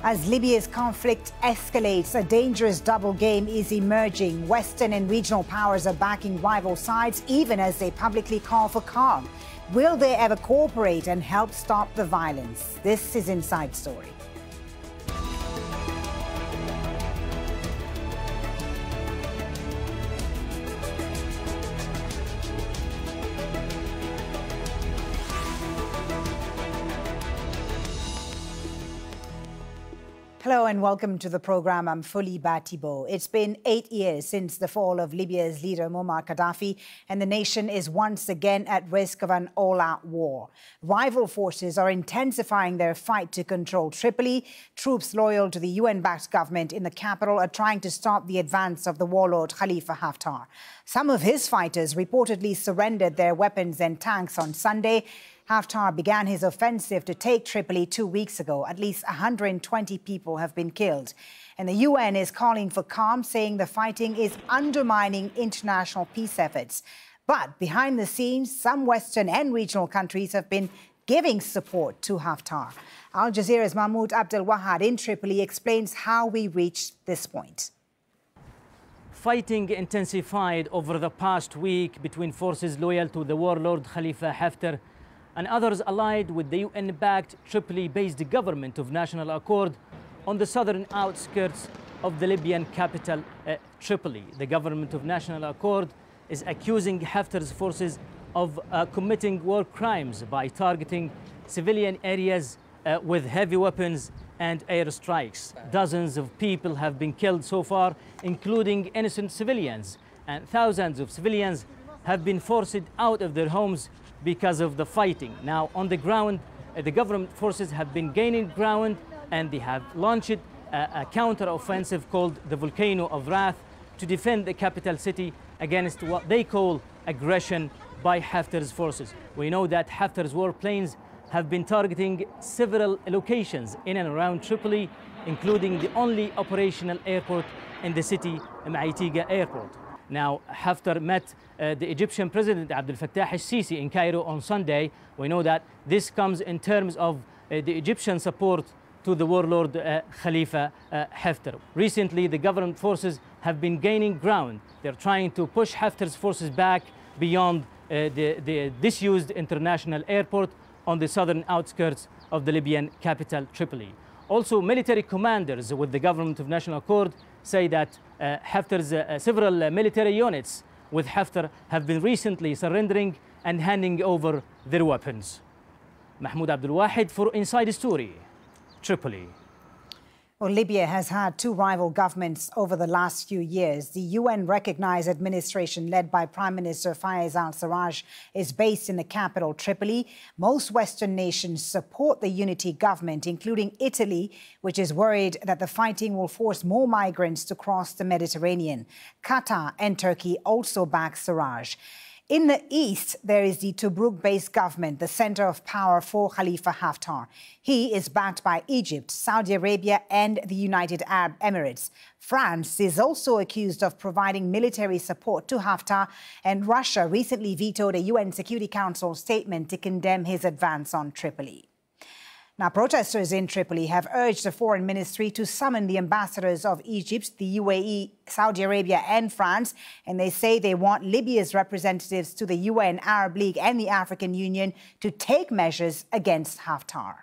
As Libya's conflict escalates, a dangerous double game is emerging. Western and regional powers are backing rival sides, even as they publicly call for calm. Will they ever cooperate and help stop the violence? This is Inside Story. Hello and welcome to the program. I'm Folly Thibault. It's been 8 years since the fall of Libya's leader Muammar Gaddafi, and the nation is once again at risk of an all-out war. Rival forces are intensifying their fight to control Tripoli. Troops loyal to the UN-backed government in the capital are trying to stop the advance of the warlord Khalifa Haftar. Some of his fighters reportedly surrendered their weapons and tanks on Sunday. Haftar began his offensive to take Tripoli 2 weeks ago. At least 120 people have been killed. And the UN is calling for calm, saying the fighting is undermining international peace efforts. But behind the scenes, some Western and regional countries have been giving support to Haftar. Al Jazeera's Mahmoud Abdelwahad in Tripoli explains how we reached this point. Fighting intensified over the past week between forces loyal to the warlord Khalifa Haftar and others allied with the UN-backed Tripoli-based government of national accord on the southern outskirts of the Libyan capital, Tripoli. The government of national accord is accusing Haftar's forces of committing war crimes by targeting civilian areas with heavy weapons and airstrikes. Dozens of people have been killed so far, including innocent civilians, and thousands of civilians have been forced out of their homes because of the fighting. Now, on the ground, the government forces have been gaining ground, and they have launched a counter-offensive called the Volcano of Wrath to defend the capital city against what they call aggression by Haftar's forces. We know that Haftar's warplanes have been targeting several locations in and around Tripoli, including the only operational airport in the city, Maitiga Airport. Now, Haftar met the Egyptian President Abdel Fattah al-Sisi in Cairo on Sunday. We know that this comes in terms of the Egyptian support to the warlord Khalifa Haftar. Recently, the government forces have been gaining ground. They're trying to push Haftar's forces back beyond the disused international airport on the southern outskirts of the Libyan capital, Tripoli. Also, military commanders with the government of national accord say that Haftar's several military units with Haftar have been recently surrendering and handing over their weapons. Mahmoud Abdelwahid for Inside Story, Tripoli. Well, Libya has had two rival governments over the last few years. The UN-recognized administration led by Prime Minister Fayez al-Sarraj is based in the capital, Tripoli. Most Western nations support the unity government, including Italy, which is worried that the fighting will force more migrants to cross the Mediterranean. Qatar and Turkey also back Sarraj. In the east, there is the Tobruk-based government, the center of power for Khalifa Haftar. He is backed by Egypt, Saudi Arabia and the United Arab Emirates. France is also accused of providing military support to Haftar, and Russia recently vetoed a UN Security Council statement to condemn his advance on Tripoli. Now, protesters in Tripoli have urged the foreign ministry to summon the ambassadors of Egypt, the UAE, Saudi Arabia and France, and they say they want Libya's representatives to the UN, Arab League and the African Union to take measures against Haftar.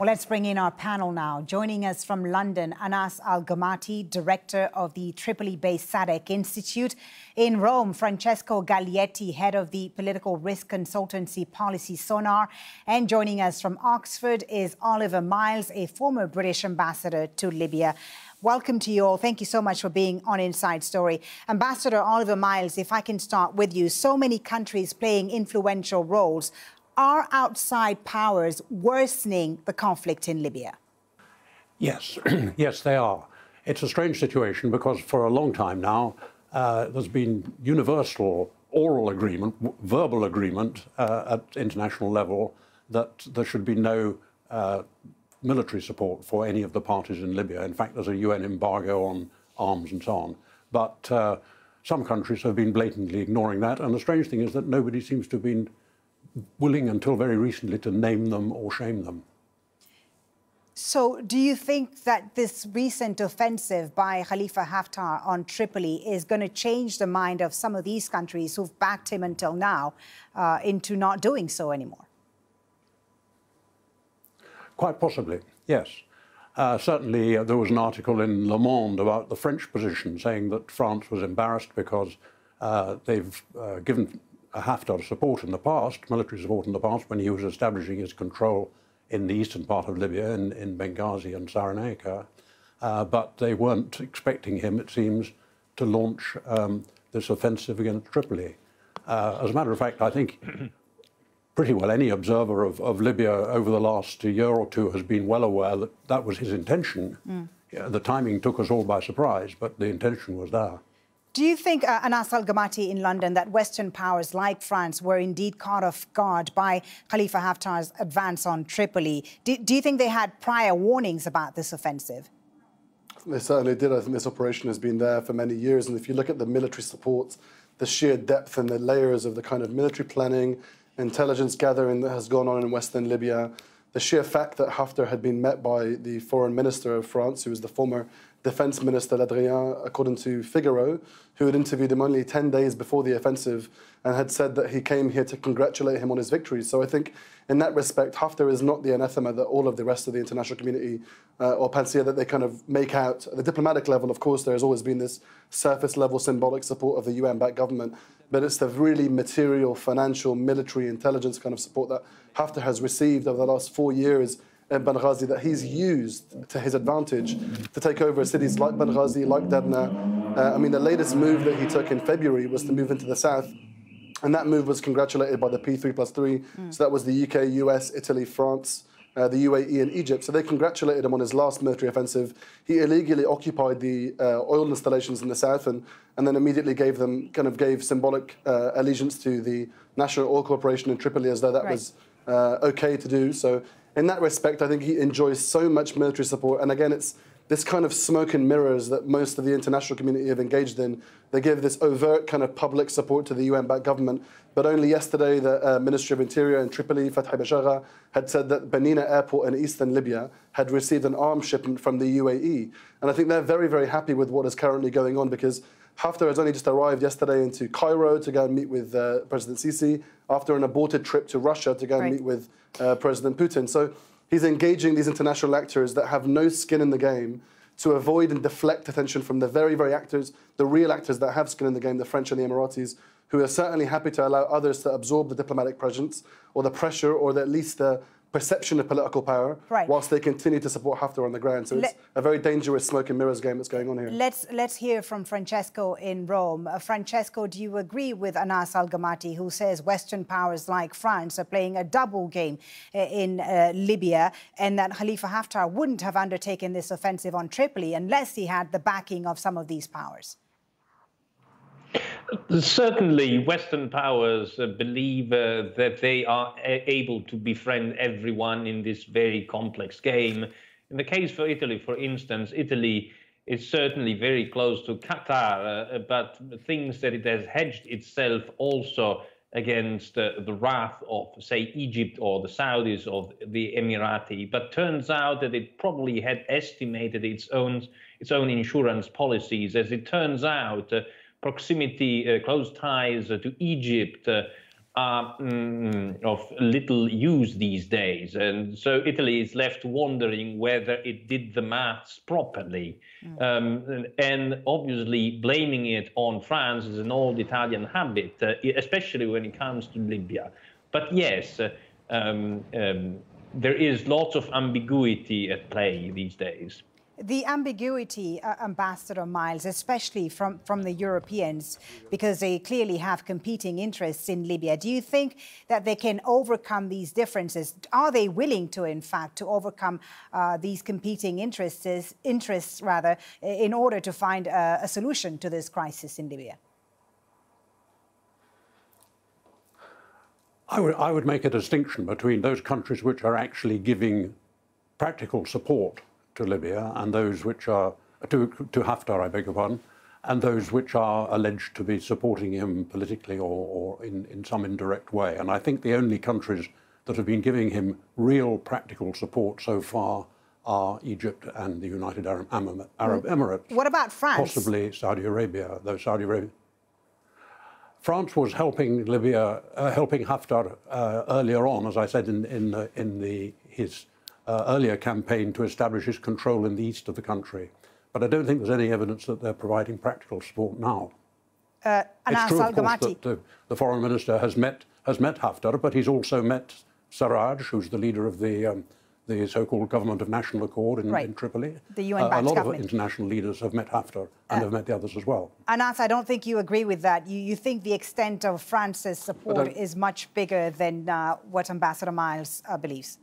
Well, let's bring in our panel now. Joining us from London, Anas Al-Gomati, director of the Tripoli-based Sadeq Institute. In Rome, Francesco Galietti, head of the political risk consultancy policy Sonar. And joining us from Oxford is Oliver Miles, a former British ambassador to Libya. Welcome to you all. Thank you so much for being on Inside Story. Ambassador Oliver Miles, if I can start with you. So many countries playing influential roles. Are outside powers worsening the conflict in Libya? Yes, yes, they are. It's a strange situation because for a long time now, there's been universal oral agreement, verbal agreement at international level that there should be no military support for any of the parties in Libya. In fact, there's a UN embargo on arms and so on. But some countries have been blatantly ignoring that. And the strange thing is that nobody seems to have been willing until very recently to name them or shame them. So do you think that this recent offensive by Khalifa Haftar on Tripoli is going to change the mind of some of these countries who've backed him until now into not doing so anymore? Quite possibly, yes. Certainly, there was an article in Le Monde about the French position saying that France was embarrassed because they've given Haftar support in the past, military support in the past, when he was establishing his control in the eastern part of Libya, in Benghazi and Cyrenaica, but they weren't expecting him, it seems, to launch this offensive against Tripoli. As a matter of fact, I think pretty well any observer of Libya over the last year or two has been well aware that that was his intention. Yeah, the timing took us all by surprise, but the intention was there. Do you think, Anas Al-Gomati in London, that Western powers like France were indeed caught off guard by Khalifa Haftar's advance on Tripoli? Do you think they had prior warnings about this offensive? They certainly did. I think this operation has been there for many years. And if you look at the military support, the sheer depth and the layers of the kind of military planning, intelligence gathering that has gone on in Western Libya, the sheer fact that Haftar had been met by the foreign minister of France, who was the former defense minister, L'Adrien, according to Figaro, who had interviewed him only 10 days before the offensive and had said that he came here to congratulate him on his victory. So I think in that respect, Haftar is not the anathema that all of the rest of the international community or panacea that they kind of make out. At the diplomatic level, of course, there has always been this surface-level symbolic support of the UN-backed government, but it's the really material, financial, military, intelligence kind of support that Haftar has received over the last 4 years in Benghazi that he's used to his advantage to take over cities like Benghazi, like Derna. I mean, the latest move that he took in February was to move into the south, and that move was congratulated by the P3+3. So that was the UK, US, Italy, France, the UAE and Egypt. So they congratulated him on his last military offensive. He illegally occupied the oil installations in the south and then immediately gave symbolic allegiance to the National Oil Corporation in Tripoli as though that was okay to do. So in that respect, I think he enjoys so much military support. And again, it's this kind of smoke and mirrors that most of the international community have engaged in. They give this overt kind of public support to the UN-backed government. But only yesterday, the Ministry of Interior in Tripoli, Fathi Bashagha, had said that Benina Airport in eastern Libya had received an arms shipment from the UAE. And I think they're very, very happy with what is currently going on because Haftar has only just arrived yesterday into Cairo to go and meet with President Sisi after an aborted trip to Russia to go and meet with President Putin. So he's engaging these international actors that have no skin in the game to avoid and deflect attention from the very, very actors, the real actors that have skin in the game, the French and the Emiratis, who are certainly happy to allow others to absorb the diplomatic presence or the pressure or at least the perception of political power whilst they continue to support Haftar on the ground. So it's a very dangerous smoke and mirrors game that's going on here. Let's hear from Francesco in Rome. Francesco, do you agree with Anas Al-Gomati, who says Western powers like France are playing a double game in Libya and that Khalifa Haftar wouldn't have undertaken this offensive on Tripoli unless he had the backing of some of these powers? Certainly, Western powers believe that they are able to befriend everyone in this very complex game. In the case for Italy, for instance, Italy is certainly very close to Qatar, but thinks that it has hedged itself also against the wrath of, say, Egypt or the Saudis or the Emirati. But turns out that it probably had estimated its own insurance policies. As it turns out, proximity, close ties to Egypt are of little use these days. And so Italy is left wondering whether it did the maths properly. And obviously blaming it on France is an old Italian habit, especially when it comes to Libya. But yes, there is lots of ambiguity at play these days. The ambiguity, Ambassador Miles, especially from the Europeans, because they clearly have competing interests in Libya. Do you think that they can overcome these differences? Are they willing to, in fact, to overcome these competing interests, in order to find a solution to this crisis in Libya? I would make a distinction between those countries which are actually giving practical support to Libya and those which are, to Haftar, I beg your pardon, and those which are alleged to be supporting him politically or in some indirect way. And I think the only countries that have been giving him real practical support so far are Egypt and the United Arab Emirates. What about France? Possibly Saudi Arabia, though Saudi Arabia. France was helping Libya, helping Haftar earlier on, as I said, in his earlier campaign to establish his control in the east of the country. But I don't think there's any evidence that they're providing practical support now. It's true, of course, that the foreign minister has met Haftar, but he's also met Sarraj, who's the leader of the so-called Government of National Accord in Tripoli. The UN-backed government. A lot of international leaders have met Haftar and have met the others as well. Anas, I don't think you agree with that. You think the extent of France's support is much bigger than what Ambassador Miles believes?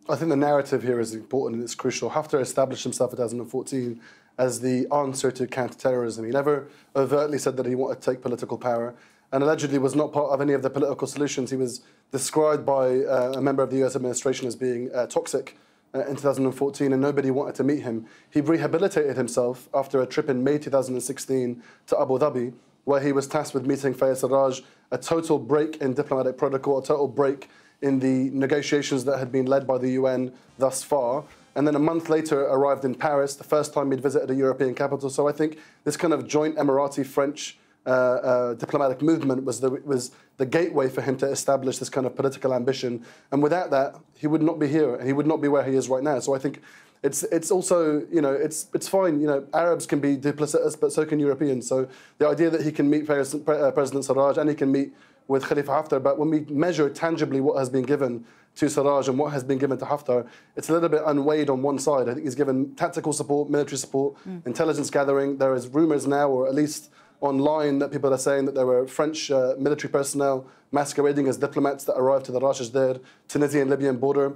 I think the narrative here is important and it's crucial. Haftar established himself in 2014 as the answer to counter-terrorism. He never overtly said that he wanted to take political power, and allegedly was not part of any of the political solutions. He was described by a member of the US administration as being toxic in 2014, and nobody wanted to meet him. He rehabilitated himself after a trip in May 2016 to Abu Dhabi, where he was tasked with meeting Fayez Sarraj, a total break in diplomatic protocol, a total break in the negotiations that had been led by the UN thus far. And then a month later arrived in Paris, the first time he'd visited a European capital. So I think this kind of joint Emirati-French diplomatic movement was the gateway for him to establish this kind of political ambition. And without that, he would not be here, and he would not be where he is right now. So I think it's also, you know, it's fine. You know, Arabs can be duplicitous, but so can Europeans. So the idea that he can meet President Sarraj and he can meet with Khalifa Haftar, but when we measure tangibly what has been given to Sarraj and what has been given to Haftar, it's a little bit unweighed on one side. I think he's given tactical support, military support, intelligence gathering. There is rumours now, or at least online, that people are saying that there were French military personnel masquerading as diplomats that arrived to the Rashid Tunisian-Libyan border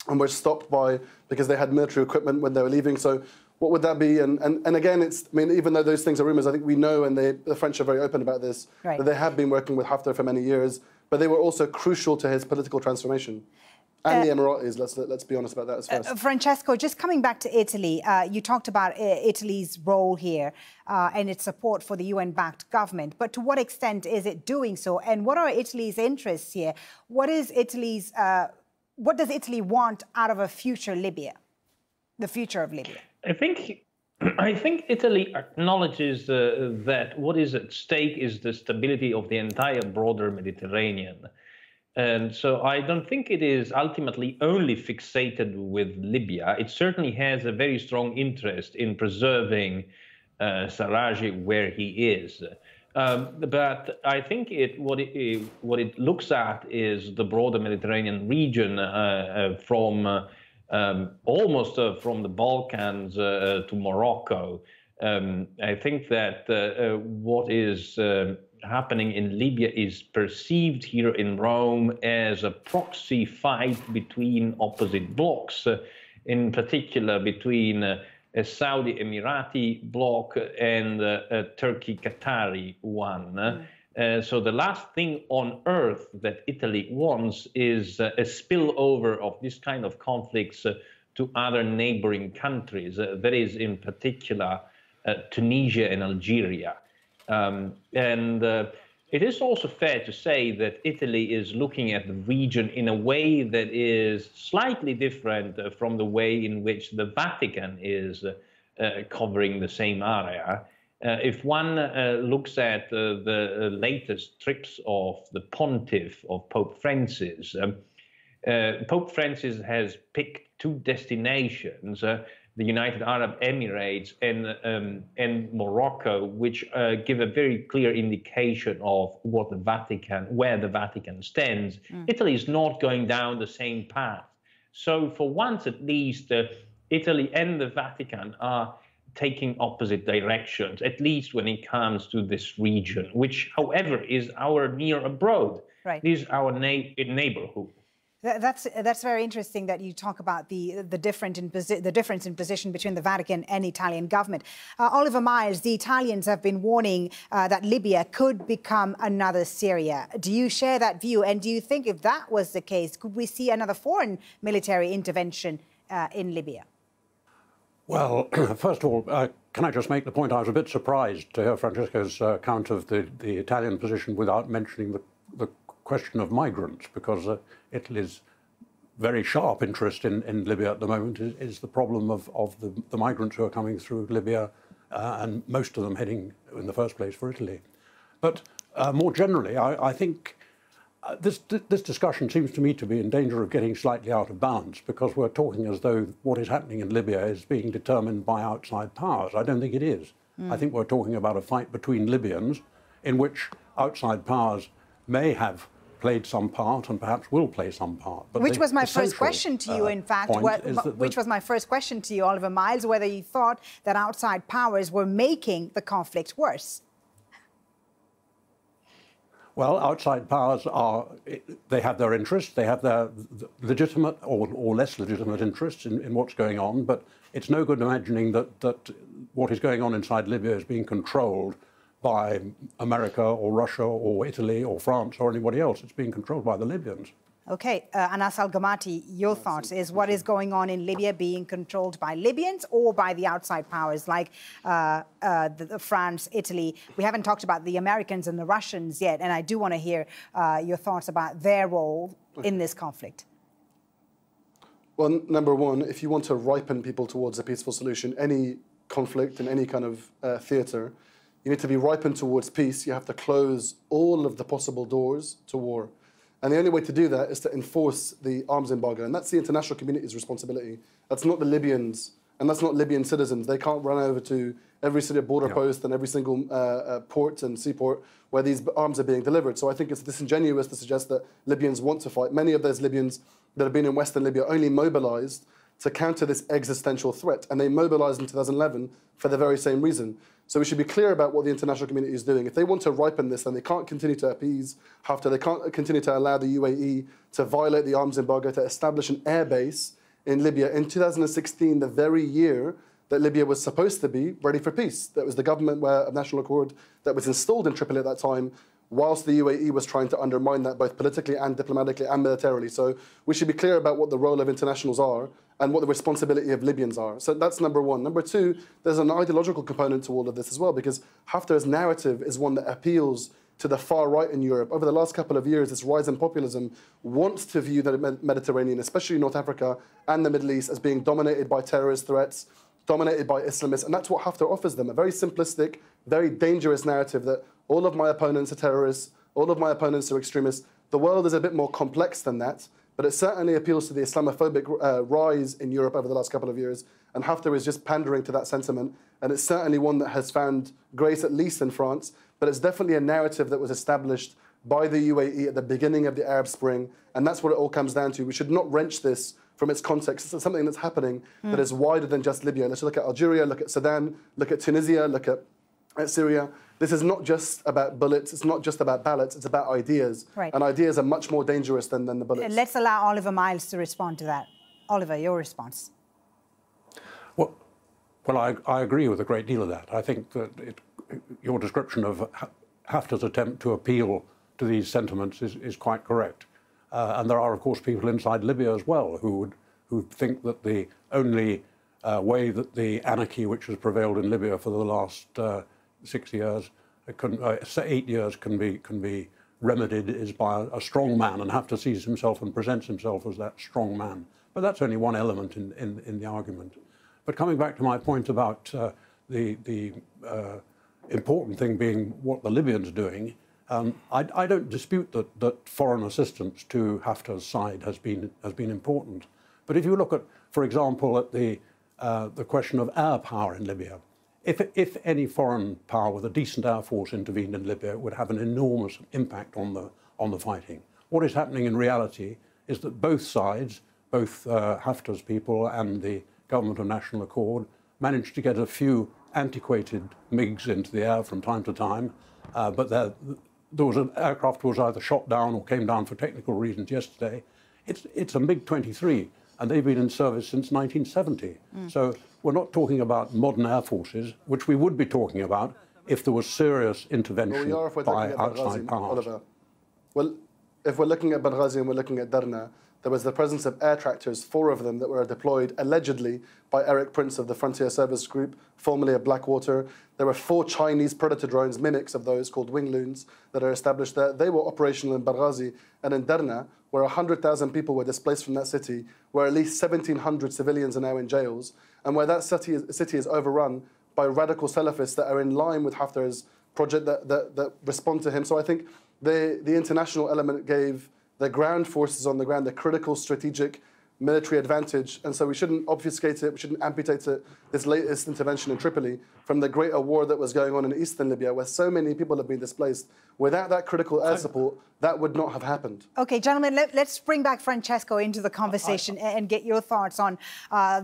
and were stopped because they had military equipment when they were leaving. So what would that be? And again, I mean, even though those things are rumours, I think we know, and the French are very open about this, that they have been working with Haftar for many years, but they were also crucial to his political transformation. And the Emiratis, let's be honest about that as first. Francesco, just coming back to Italy, you talked about Italy's role here and its support for the UN-backed government, but to what extent is it doing so? And what are Italy's interests here? What does Italy want out of a future Libya, the future of Libya? I think Italy acknowledges that what is at stake is the stability of the entire broader Mediterranean. And so I don't think it is ultimately only fixated with Libya. It certainly has a very strong interest in preserving Sarraj where he is. But I think what it looks at is the broader Mediterranean region from almost from the Balkans to Morocco. I think that what is happening in Libya is perceived here in Rome as a proxy fight between opposite blocs, in particular between a Saudi Emirati bloc and a Turkey-Qatari one. So the last thing on earth that Italy wants is a spillover of this kind of conflicts to other neighboring countries, that is in particular Tunisia and Algeria. It is also fair to say that Italy is looking at the region in a way that is slightly different from the way in which the Vatican is covering the same area. If one looks at the latest trips of the pontiff of Pope Francis, Pope Francis has picked two destinations, the United Arab Emirates and Morocco, which give a very clear indication of what where the Vatican stands. Italy is not going down the same path. So for once at least, Italy and the Vatican are taking opposite directions, at least when it comes to this region, which, however, is our near abroad. Right. It is our neighborhood. That's very interesting that you talk about the difference in position between the Vatican and Italian government. Oliver Miles, the Italians have been warning that Libya could become another Syria. Do you share that view? And do you think if that was the case, could we see another foreign military intervention in Libya? Well, first of all, can I just make the point I was a bit surprised to hear Francesco's account of the Italian position without mentioning the question of migrants, because Italy's very sharp interest in Libya at the moment is the problem of the migrants who are coming through Libya, and most of them heading in the first place for Italy. But more generally, I think this discussion seems to me to be in danger of getting slightly out of balance, because we're talking as though what is happening in Libya is being determined by outside powers. I don't think it is. I think we're talking about a fight between Libyans in which outside powers may have played some part and perhaps will play some part. But which was my first question to you, in fact, which was my first question to you, Oliver Miles, whether you thought that outside powers were making the conflict worse. Well, outside powers they have their interests, they have their legitimate or less legitimate interests in what's going on, but it's no good imagining that what is going on inside Libya is being controlled by America or Russia or Italy or France or anybody else. It's being controlled by the Libyans. Okay, Anas Al-Gomati, your thoughts is what is going on in Libya being controlled by Libyans or by the outside powers like France, Italy? We haven't talked about the Americans and the Russians yet, and I do want to hear your thoughts about their role in this conflict. Well, number one, if you want to ripen people towards a peaceful solution, any conflict in any kind of theatre, you need to be ripened towards peace. You have to close all of the possible doors to war. And the only way to do that is to enforce the arms embargo. And that's the international community's responsibility. That's not the Libyans, and that's not Libyan citizens. They can't run over to every city border post and every single port and seaport where these arms are being delivered. So I think it's disingenuous to suggest that Libyans want to fight. Many of those Libyans that have been in Western Libya only mobilized to counter this existential threat. And they mobilized in 2011 for the very same reason. So we should be clear about what the international community is doing. If they want to ripen this, then they can't continue to appease Haftar. They can't continue to allow the UAE to violate the arms embargo, to establish an air base in Libya. In 2016, the very year that Libya was supposed to be ready for peace, that was the government of national accord that was installed in Tripoli at that time, whilst the UAE was trying to undermine that both politically and diplomatically and militarily. So we should be clear about what the role of internationals are and what the responsibility of Libyans are. So that's number one. Number two, there's an ideological component to all of this as well, because Haftar's narrative is one that appeals to the far right in Europe. Over the last couple of years, this rise in populism wants to view the Mediterranean, especially North Africa and the Middle East, as being dominated by terrorist threats, dominated by Islamists, and that's what Haftar offers them, a very simplistic, very dangerous narrative that all of my opponents are terrorists, all of my opponents are extremists. The world is a bit more complex than that, but it certainly appeals to the Islamophobic rise in Europe over the last couple of years, and Haftar is just pandering to that sentiment, and it's certainly one that has found grace, at least in France, but it's definitely a narrative that was established by the UAE at the beginning of the Arab Spring, and that's what it all comes down to. We should not wrench this from its context. It's something that's happening that is wider than just Libya. Let's look at Algeria, look at Sudan, look at Tunisia, look at Syria. This is not just about bullets, it's not just about ballots, it's about ideas. Right. And ideas are much more dangerous than the bullets. Let's allow Oliver Miles to respond to that. Oliver, your response. Well, I agree with a great deal of that. I think that your description of Haftar's attempt to appeal to these sentiments is quite correct. And there are, of course, people inside Libya as well who think that the only way that the anarchy which has prevailed in Libya for the last 6 years, 8 years can be remedied is by a strong man, and Haftar sees himself and presents himself as that strong man. But that's only one element in the argument. But coming back to my point about the important thing being what the Libyans are doing, I don't dispute that foreign assistance to Haftar's side has been important. But if you look at, for example, at the question of air power in Libya, if any foreign power with a decent air force intervened in Libya, it would have an enormous impact on the fighting. What is happening in reality is that both sides, both Haftar's people and the government of national accord, managed to get a few antiquated MiGs into the air from time to time, but there was an aircraft was either shot down or came down for technical reasons yesterday. It's a MiG-23, and they've been in service since 1970. So we're not talking about modern air forces, which we would be talking about if there was serious intervention by outside powers. Oliver. Well, if we're looking at Benghazi and we're looking at Derna, there was the presence of air tractors, 4 of them that were deployed allegedly by Eric Prince of the Frontier Service Group, formerly of Blackwater. There were 4 Chinese predator drones, mimics of those called wing loons, that are established there. They were operational in Benghazi and in Derna, where 100,000 people were displaced from that city, where at least 1,700 civilians are now in jails, and where that city is overrun by radical Salafists that are in line with Haftar's project that respond to him. So I think the international element gave the ground forces on the ground the critical strategic military advantage, and so we shouldn't obfuscate it, we shouldn't amputate it, this latest intervention in Tripoli, from the greater war that was going on in eastern Libya, where so many people have been displaced. Without that critical air support, that would not have happened. Okay, gentlemen, let's bring back Francesco into the conversation and get your thoughts on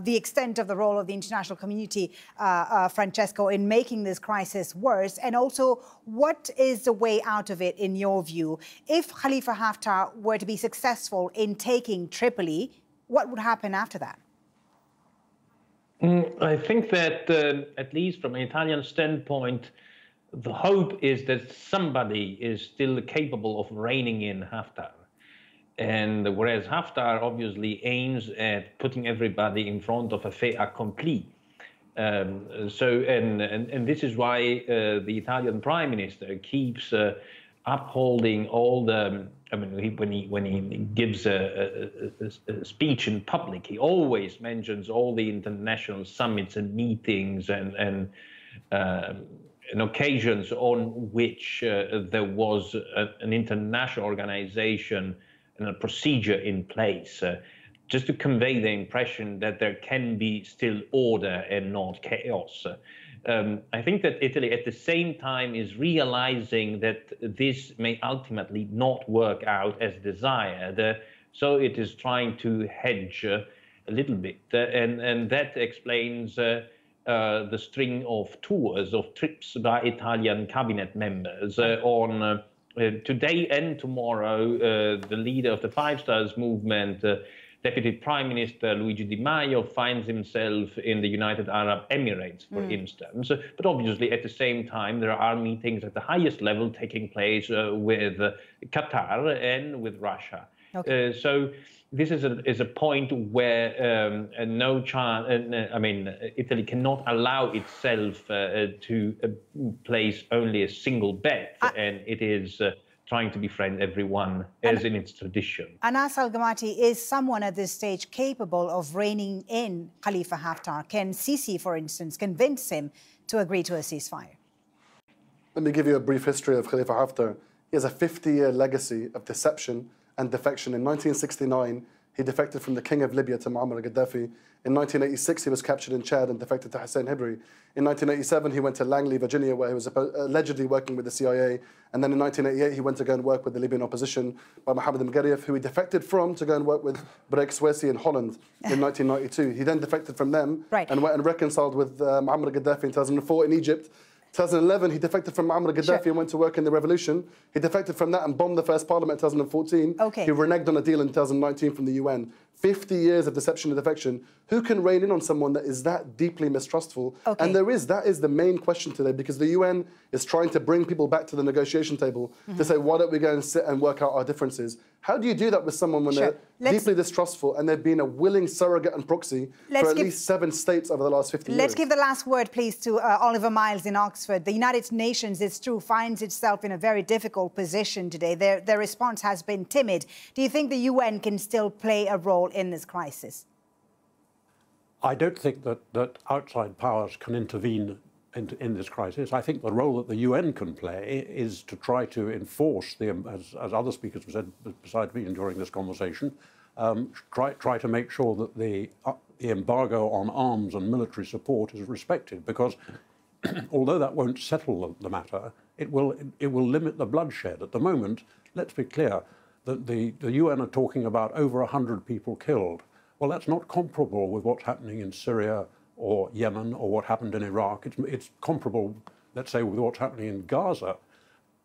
the extent of the role of the international community, Francesco, in making this crisis worse, and also what is the way out of it, in your view? If Khalifa Haftar were to be successful in taking Tripoli, what would happen after that? I think that, at least from an Italian standpoint, the hope is that somebody is still capable of reining in Haftar. And whereas Haftar obviously aims at putting everybody in front of a fait accompli. And this is why the Italian Prime Minister keeps upholding all the, I mean, when he gives a speech in public, he always mentions all the international summits and meetings and occasions on which there was an international organization and a procedure in place, just to convey the impression that there can be still order and not chaos. I think that Italy at the same time is realizing that this may ultimately not work out as desired, so it is trying to hedge a little bit, and that explains the string of tours, of trips by Italian cabinet members on today and tomorrow. The leader of the Five Stars movement, Deputy Prime Minister Luigi Di Maio, finds himself in the United Arab Emirates, for instance. But obviously, at the same time, there are meetings at the highest level taking place with Qatar and with Russia. Okay. So this is a point where no chance. I mean, Italy cannot allow itself to place only a single bet, and it is trying to befriend everyone, as in its tradition. Anas Al-Gomati, is someone at this stage capable of reining in Khalifa Haftar? Can Sisi, for instance, convince him to agree to a ceasefire? Let me give you a brief history of Khalifa Haftar. He has a 50-year legacy of deception and defection. In 1969, he defected from the king of Libya to Muammar Gaddafi. In 1986, he was captured in Chad and defected to Hussein Hibri. In 1987, he went to Langley, Virginia, where he was allegedly working with the CIA. And then in 1988, he went to go and work with the Libyan opposition by Mohammed Mgarief, who he defected from to go and work with Breik Swesi in Holland in 1992. He then defected from them and went and reconciled with Muammar Gaddafi in 2004 in Egypt. 2011, he defected from Muammar Gaddafi and went to work in the revolution. He defected from that and bombed the first parliament in 2014. He reneged on a deal in 2019 from the UN. 50 years of deception and defection. Who can rein in on someone that is that deeply mistrustful? And that is the main question today, because the UN is trying to bring people back to the negotiation table to say, why don't we go and sit and work out our differences? How do you do that with someone when they're deeply distrustful and they've been a willing surrogate and proxy for at least 7 states over the last 50 years? Let's give the last word, please, to Oliver Miles in Oxford. The United Nations, it's true, finds itself in a very difficult position today. Their response has been timid. Do you think the UN can still play a role in this crisis? I don't think that outside powers can intervene in this crisis. I think the role that the UN can play is to try to enforce, as other speakers have said beside me during this conversation, try to make sure that the embargo on arms and military support is respected, because although that won't settle the matter, it will limit the bloodshed. At the moment, let's be clear, that the UN are talking about over 100 people killed. Well, that's not comparable with what's happening in Syria or Yemen or what happened in Iraq. It's comparable, let's say, with what's happening in Gaza.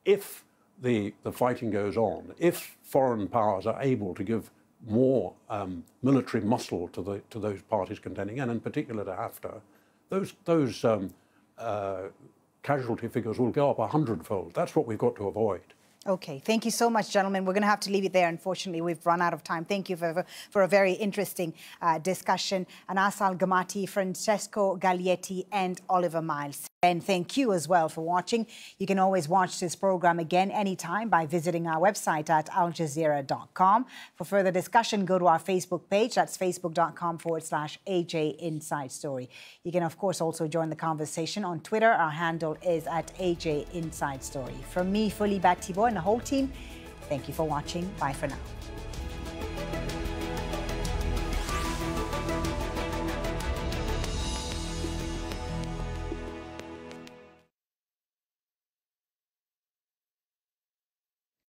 If the fighting goes on, if foreign powers are able to give more military muscle to those parties contending, and in particular to Haftar, those casualty figures will go up 100-fold. That's what we've got to avoid. Okay, thank you so much, gentlemen. We're going to have to leave it there. Unfortunately, we've run out of time. Thank you for a very interesting discussion. Anasal Gomati, Francesco Galietti, and Oliver Miles. And thank you as well for watching. You can always watch this program again anytime by visiting our website at aljazeera.com. For further discussion, go to our Facebook page. That's facebook.com/AJ Inside Story. You can, of course, also join the conversation on Twitter. Our handle is at AJ Inside Story. From me, Folly, Thibault, and the whole team, thank you for watching. Bye for now.